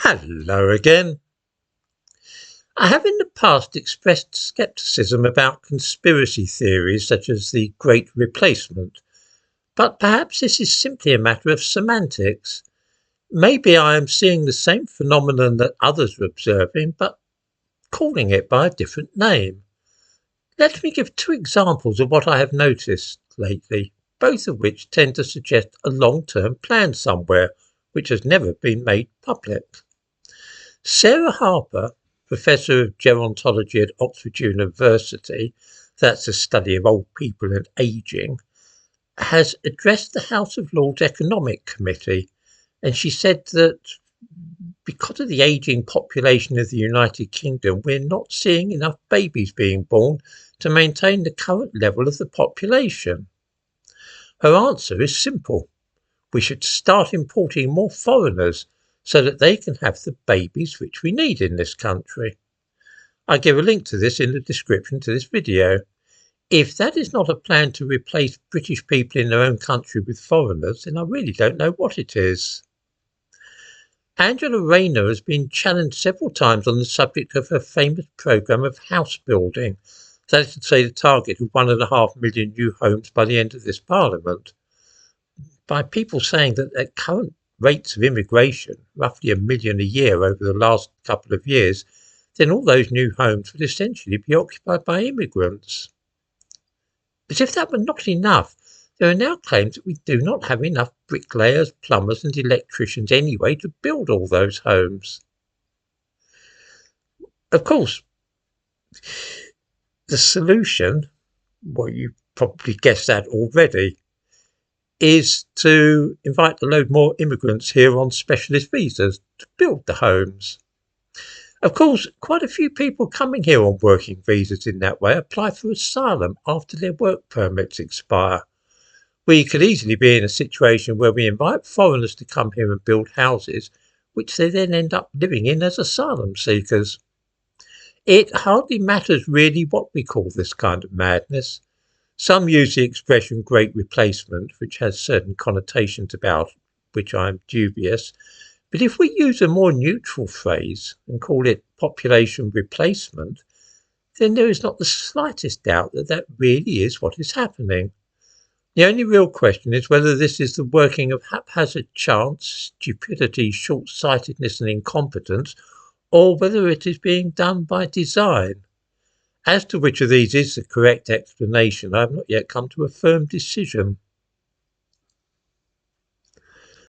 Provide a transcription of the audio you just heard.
Hello again. I have in the past expressed scepticism about conspiracy theories such as the Great Replacement, but perhaps this is simply a matter of semantics. Maybe I am seeing the same phenomenon that others are observing, but calling it by a different name. Let me give two examples of what I have noticed lately, both of which tend to suggest a long-term plan somewhere, which has never been made public. Sarah Harper, Professor of Gerontology at Oxford University, that's a study of old people and ageing, has addressed the House of Lords Economic Committee, and she said that because of the ageing population of the United Kingdom, we're not seeing enough babies being born to maintain the current level of the population. Her answer is simple. We should start importing more foreigners so that they can have the babies which we need in this country. I give a link to this in the description to this video. If that is not a plan to replace British people in their own country with foreigners, then I really don't know what it is. Angela Rayner has been challenged several times on the subject of her famous programme of house building, that is to say the target of 1.5 million new homes by the end of this Parliament, by people saying that at current rates of immigration, roughly 1 million a year over the last couple of years, then all those new homes would essentially be occupied by immigrants. As if that were not enough, there are now claims that we do not have enough bricklayers, plumbers and electricians anyway to build all those homes. Of course, the solution, well, you probably guessed that already, is to invite a load more immigrants here on specialist visas to build the homes. Of course, quite a few people coming here on working visas in that way apply for asylum after their work permits expire. We could easily be in a situation where we invite foreigners to come here and build houses, which they then end up living in as asylum seekers. It hardly matters really what we call this kind of madness. Some use the expression great replacement, which has certain connotations about which I am dubious. But if we use a more neutral phrase and call it population replacement, then there is not the slightest doubt that that really is what is happening. The only real question is whether this is the working of haphazard chance, stupidity, short-sightedness and incompetence, or whether it is being done by design. As to which of these is the correct explanation, I have not yet come to a firm decision.